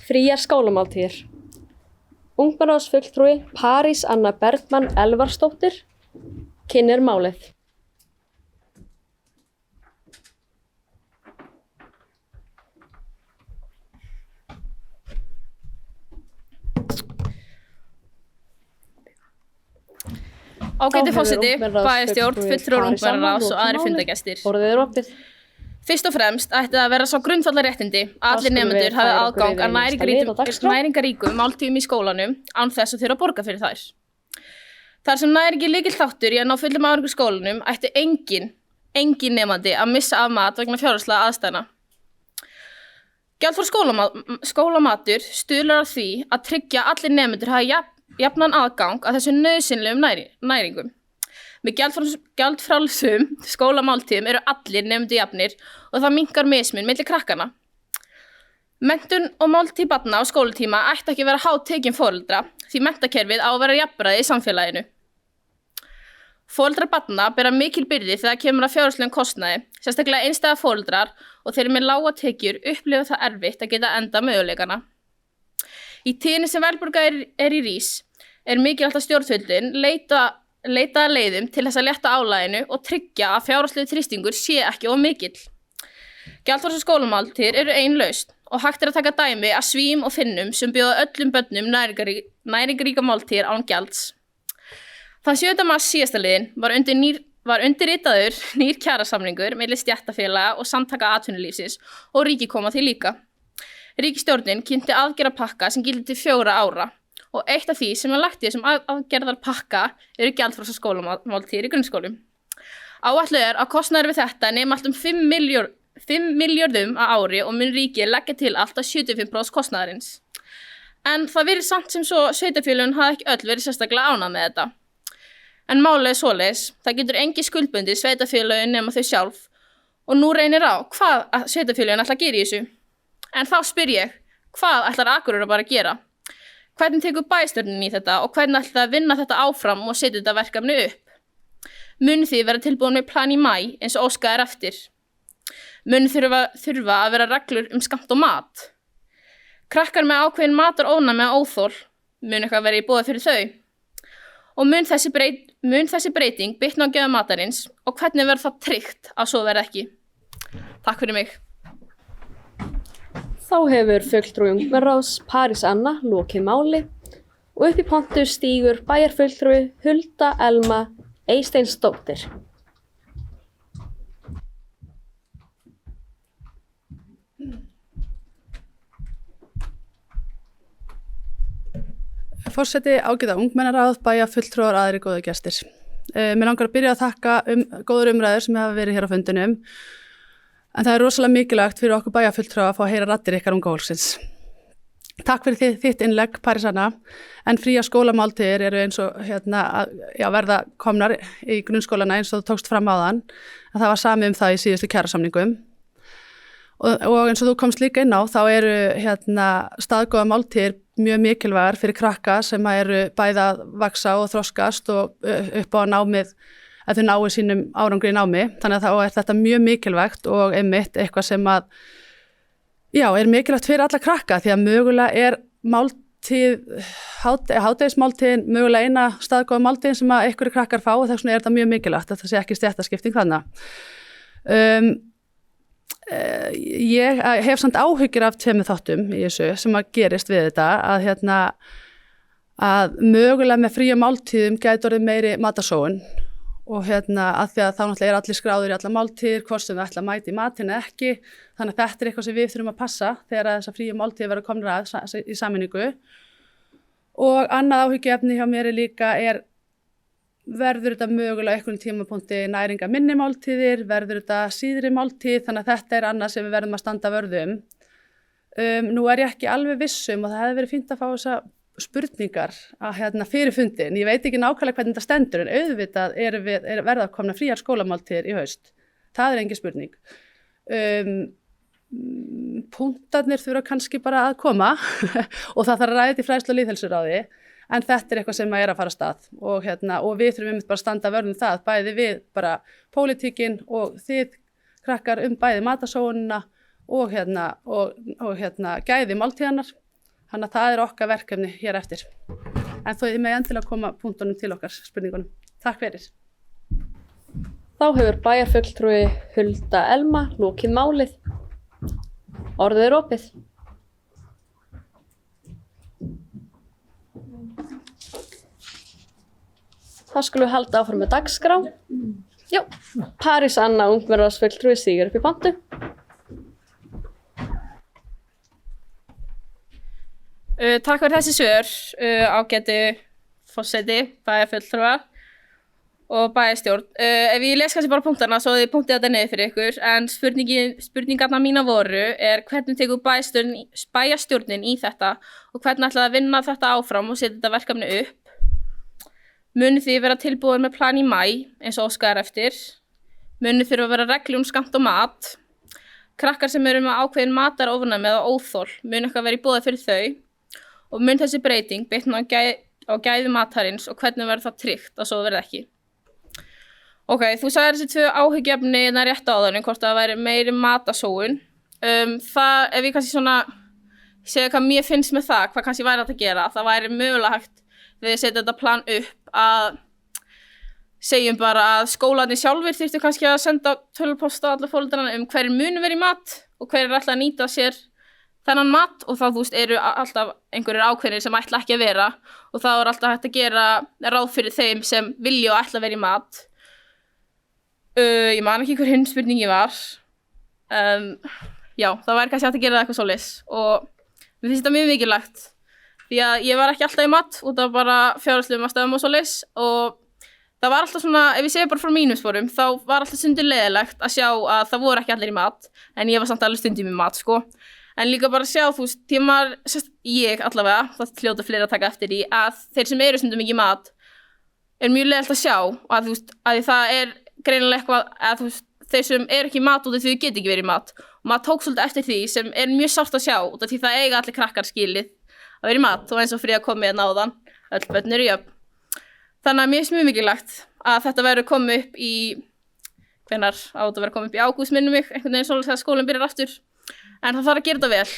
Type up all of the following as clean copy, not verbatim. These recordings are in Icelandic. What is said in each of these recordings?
Fríar skólamáltíðir. Ungmennaráðsfulltrúi París Anna Bergmann Elvarsdóttir kynnir málið. Ágæti forseti, bæjarstjórn, fulltrúar ungmennaráðs og aðrir fundargestir. Orðið opið. Fyrst og fremst ætti það að vera svo grundvallarréttindi að allir nemendur hafi aðgang að næringaríkum máltíðum í skólanum án þess að þurfa að borga fyrir þær. Þar sem næring er lykilþáttur í að ná fullum árangri í skólanum ætti engin nemandi að missa af mat vegna fjárhagslegra aðstæðna. Gjaldfrjáls skólamatur stuðlar að því að tryggja að allir nemendur hafi jafnan aðgang að þessum nauðsynlegum næringum. Með gjaldfrjálsum skólamáltíðum eru allir nemendur jafnir og það minnkar mismun milli krakkanna. Menntun og máltíð barna á skólatíma ætti ekki að vera háð tekin foreldra því menntakerfið á að vera jafnræði í samfélaginu. Foreldrar barna bera mikil byrði þegar kemur að fjárhagslegum kostnaði, sérstaklega einstæða foreldrar og þeir með lága tekjur upplifa það erfitt að geta enda möguleikana. Í tíðinni sem verðbólga er í rís er mikilvægt að stjórnvöldin leita að leiðum til þess að létta álaginu og tryggja að fjárhagslegur þrýstingur sé ekki of mikill. Gjaldfrjálsar skólamáltíðir eru ein lausn og hægt er að taka dæmi af Svím og Finnum sem bjóða öllum börnum næringaríka máltíðir án gjalds. Þann 7. mars síðastaliðinn var undirritaður nýr kjarasamningur milli stéttarfélaga og samtaka atvinnulífsins og ríkið kom að því líka. Ríkisstjórnin kynnti aðgerðapakka sem gildir til 4 ára og eitt af því sem er lagt í þessum aðgerðarpakka eru gjaldfrjálsar skólamáltíðir í grunnskólum. Áætlað er að kostnaður við þetta nemi allt 5 milljörðum á ári og mun ríkið leggja til allt að 75% kostnaðarins. En það virðist samt sem svo sveitarfélögin hafa ekki öll verið sérstaklega ánægð með þetta. En málið er svoleiðis, það getur engin skuldbundið sveitarfélögin nema þau sjálf og nú reynir á hvað sveitarfélögin ætla að gera í þessu. En þá spyr ég, hvað ætlar Akureyrar bara að gera? Hvernig tekur bæjarstjórnin í þetta og hvernig ætlar það að vinna þetta áfram og setja þetta verkefni upp? Munu þið vera tilbúin með plan í maí eins og óskað er eftir? Munu þurfa að vera reglur skammt og mat? Krakkar með ákveðin matarónæmi og óþol, mun eitthvað vera í boði fyrir þau? Og mun þessi breyting bitna á gjöf matarins og hvernig verður það tryggt að svo verði ekki? Takk fyrir mig. Þá hefur fulltrúi ungmennaráðs París Anna lokið máli og upp í pontu stígur bæjarfulltrúi Hulda Elma Eysteinsdóttir. Forseti, ágæta ungmennaráð, bæjarfulltrúar, aðrir góða gestir. Mér langar að byrja að þakka góður umræður sem hafa verið hér á fundinum. En það er rosalega mikilvægt fyrir okkur bæjarfulltrúa að fá að heyra raddir ykkar unga fólksins. Takk fyrir þitt innlegg, París Anna, en fríar skólamáltíðir eru eins og verða komnar í grunnskólana eins og þú tókst fram áðan, að það var samið það í síðustu kjarasamningum. Og eins og þú komst líka inn á, þá eru staðgóða máltíðir mjög mikilvægar fyrir krakka sem eru bæði að vaxa og þroskast og upp á námið að þau náu sínum árangri í námi. Þannig að þá er þetta mjög mikilvægt og einmitt eitthvað sem er mikilvægt fyrir alla krakka því að mögulega er hádegismáltíðin mögulega eina staðgóða máltíðin sem að einhverju krakkar fá og þess vegna er þetta mjög mikilvægt að það sé ekki stéttaskipting þannig. Ég hef samt áhyggjur af tveimur þáttum í þessu sem að gerist við þetta að mögulega með fría máltíðum gæti orðið meiri matarsóun og að því að þá náttúrulega er allir skráður í alla máltíðir, hvort sem við ætla að mæta í matinn eða ekki, þannig að þetta er eitthvað sem við þurfum að passa þegar þessar fríu máltíðir verða komnar að í sameiningu. Og annað áhyggjuefni hjá mér líka verður þetta mögulega einhvern tímapunkti næringa minni máltíðir, verður þetta síðri máltíð, þannig að þetta er annað sem við verðum að standa vörðum. Nú er ég ekki alveg vissum og það hefði verið fínt að fá þessa spurningar fyrir fundin. Ég veit ekki nákvæmlega hvernig þetta stendur en auðvitað verða að komna fríar skólamáltíðir í haust. Það er engin spurning. Punktarnir þurfa kannski bara að koma og það þarf að ræða í fræðslu- og lýðheilsuráði en þetta er eitthvað sem er að fara af stað og við þurfum einmitt bara að standa vörð það, bæði við bara pólitíkin og þið krakkar bæði matarsóunina og gæði máltíðanar Þannig að það okkar verkefni hér eftir. En þið með endilega koma punktunum til okkar, spurningunum. Takk fyrir. Þá hefur bæjarfulltrúi Hulda Elma lokið málið. Orðið opið. Þá skulum við halda áfram með dagskrá. Já, París Anna ungmennaráðsfulltrúi stígur upp í pontu. Takk fyrir þessi svör, ágætu forseti, bæjarfulltrúa og bæjarstjórn. Ef ég les kannski bara punktana svo þið punktið þetta niður fyrir ykkur, en spurningarna mína voru hvernig tekur bæjarstjórnin í þetta og hvernig ætlaði að vinna þetta áfram og setja þetta verkefni upp. Munu þið vera tilbúin með plan í maí eins og óskar eftir. Munu þurfa að vera reglur skammt og mat. Krakkar sem eru með ákveðin matarófnæmi eða óþol munu eitthvað vera í boði fyrir þau. Og mun þessi breyting bitna á gæði matarins og hvernig verður það tryggt að svo verði ekki. Ok, þú sagðir þessi 2 áhyggjuefni rétt áðan hvort það væri meiri matasóun. Ef ég kannski svona segja hvað mér finnst með það, hvað kannski væri hægt að gera, það væri mögulega hægt við að setja þetta plan upp að segjum bara að skólarnir sjálfir þyrftu kannski að senda tölvupóst á alla foreldrana hverjir munu verið í mat og hverjir ætla að nýta sér þennan mat og þá eru alltaf einhverjir ákveðnir sem ætla ekki að vera og þá alltaf hægt að gera ráð fyrir þeim sem vilja og ætla að vera í mat. Ég man ekki hver hinn spurningi var. Já, það væri kannski hægt að gera það eitthvað svoleiðis og mér finnst þetta mjög mikilvægt því að ég var ekki alltaf í mat út af bara fjárhagslegum aðstæðum og svoleiðis og það var alltaf svona, ef ég segja bara frá mínum sporum, þá var alltaf stundum leiðilegt að sjá að það voru ekki allir í mat en ég var samt alveg stundum í mat sko. En líka bara sjá, þú veist, ég allavega, það hljóta fleiri að taka eftir í, að þeir sem eru stundum ekki í mat mjög leiðilegt að sjá að, þú veist, að það greinilega eitthvað að, þú veist, þeir sem eru ekki í mat út af því þau geta ekki verið í mat. Og maður tók svolítið eftir því sem mjög sárt að sjá út af því það eiga allir krakkar skilið að vera í mat og eins og Fríða kom með náðan, öll börn eru jöfn. Þannig að mér finnst mjög mikilvægt að þetta verður komið upp í, hvenær á þetta verður komið upp í ágúst minnum mig, einhvern veginn svolítið þegar skólinn byrjar aftur. En það þarf að gera þetta vel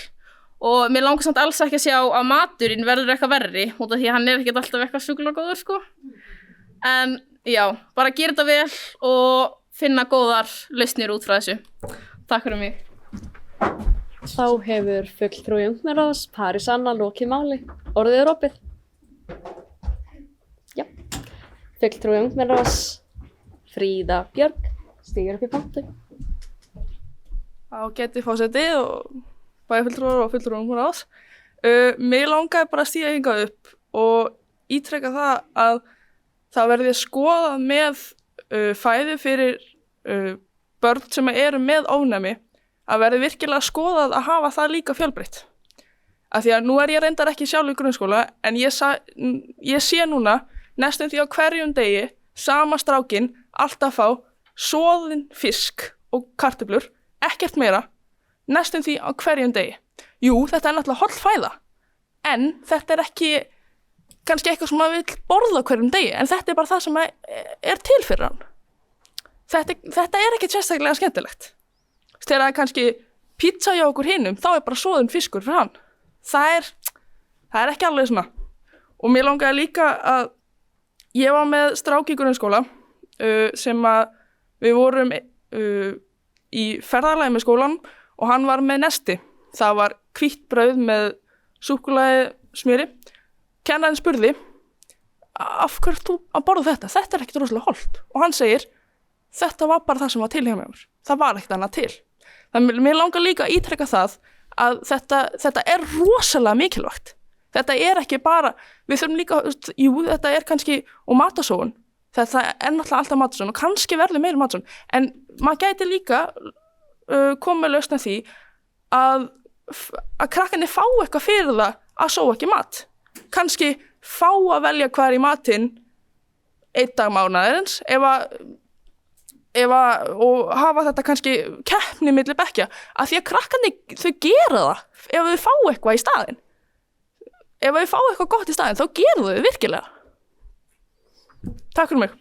og mér langar samt alls ekki að sjá að maturinn verður eitthvað verri út af því að hann ekkert alltaf eitthvað sjúklega góður sko. En já, bara gera þetta vel og finna góðar lausnir út frá þessu. Takk fyrir mig. Þá hefur fulltrúi ungmennaráðs París Anna lokið máli. Orðið opið. Já. Fulltrúi ungmennaráðs Fríða Björg stígur upp í pontu. Ágæti forseti og bæjarfulltrúar og fulltrúar ungmennaráðs. Mig langaði bara að stíga hingað upp og ítreka það að það verði skoðað með fæði fyrir börn sem eru með ofnæmi að verði virkilega skoðað að hafa það líka fjölbreytt. Af því að nú ég reyndar ekki sjálf í grunnskóla en ég sé núna næstum því á hverjum degi sama strákinn alltaf fá soðinn fisk og kartöflur, ekkert meira, næstum því á hverjum degi. Jú, þetta náttúrulega holl fæða, en þetta ekki kannski eitthvað sem maður vill borða á hverjum degi, en þetta bara það sem til fyrir hann. Þetta ekki sérstaklega skemmtilegt. Þegar það kannski pizza hjá okkur hinum, þá bara soðinn fiskur fyrir hann. Það ekki alveg svona. Og mér langaði líka að ég var með strák í grunnskóla sem að við vorum í ferðalagi með skólanum og hann var með nesti. Það var hvítt brauð með súkkulaði smjöri. Kennarinn spurði, af hverju ert þú að borða þetta? Þetta ekkert rosalega hollt. Og hann segir, þetta var bara það sem var til hjá mér. Það var ekkert annað til. Þannig mér langar líka að ítreka það að þetta rosalega mikilvægt. Þetta ekki bara, við þurfum líka, jú, þetta kannski, og matasóun. Þetta náttúrulega alltaf matasóun og kannski verður meira matasóun. En maður gæti líka komið með lausn að því að krakkarnir fá eitthvað fyrir það að sóa ekki mat. Kannski fá að velja hvað í matinn einn dag mánaðarins og hafa þetta kannski keppni milli bekkja að því að krakkarnir þau gera það ef þau fá eitthvað í staðinn. Ef þau fá eitthvað gott í staðinn þá gera þau virkilega. Takk fyrir mig.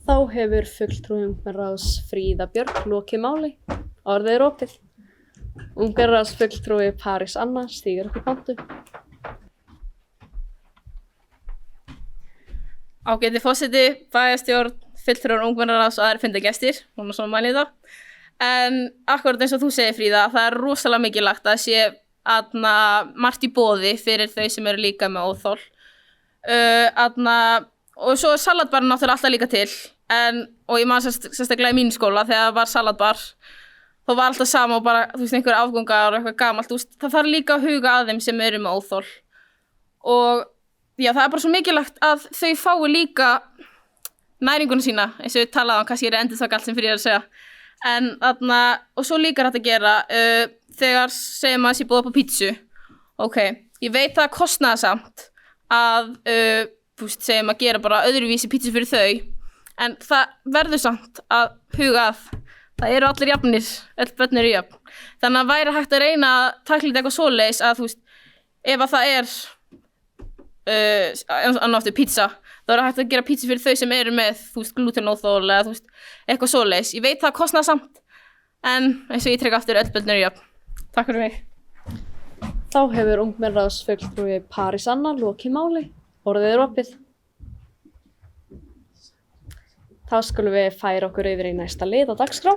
Þá hefur fulltrúi ungmennaráðs Fríða Björg lokið máli. Orðið opið. Ungmennaráðsfulltrúi París Anna stígur upp í pontu. Ágæti forseti, bæjarstjórn, fulltrúar ungmennaráðs og aðrir fundargestir, hún svona mælið það. En akkurat eins og þú segir Fríða, það er rosalega mikilvægt að sé margt í boði fyrir þau sem eru líka með óþol. Og svo er salatbarinn náttúrulega alltaf líka til, og ég man sérstaklega í mínu skóla þegar það var salatbar, þá var alltaf sama og bara, þú veist, einhver afgangar og eitthvað gamalt, það þarf líka að huga að þeim sem eru með óþol. Og já, það er bara svo mikilvægt að þau fái líka næringuna sína, eins og við talaðum, kannski er endurtak allt sem fyrir að segja. Og svo líka er þetta að gera, þegar segjum að sé búið upp á pítsu, ok, ég veit það kostnaðarsamt að, segjum að gera bara öðruvísi pítsu fyrir þau, en það verður samt að huga að það eru allir jafnir, öll börn eru jafn. Þannig að væri hægt að reyna að takla eitthvað svoleiðis að, ef að það er, annaftur pizza, þá er hægt að gera pizza fyrir þau sem eru með, glutenóþol eða, eitthvað svoleiðis. Ég veit það kostnaðar samt, en eins og ég trek aftur, öll börn eru jafn. Takk fyrir mig. Þá hefur ungmennaráðsfulltrúi París Anna lokið máli. Orðið er opið. Þá skulum við færa okkur yfir í næsta lið á dagskrá.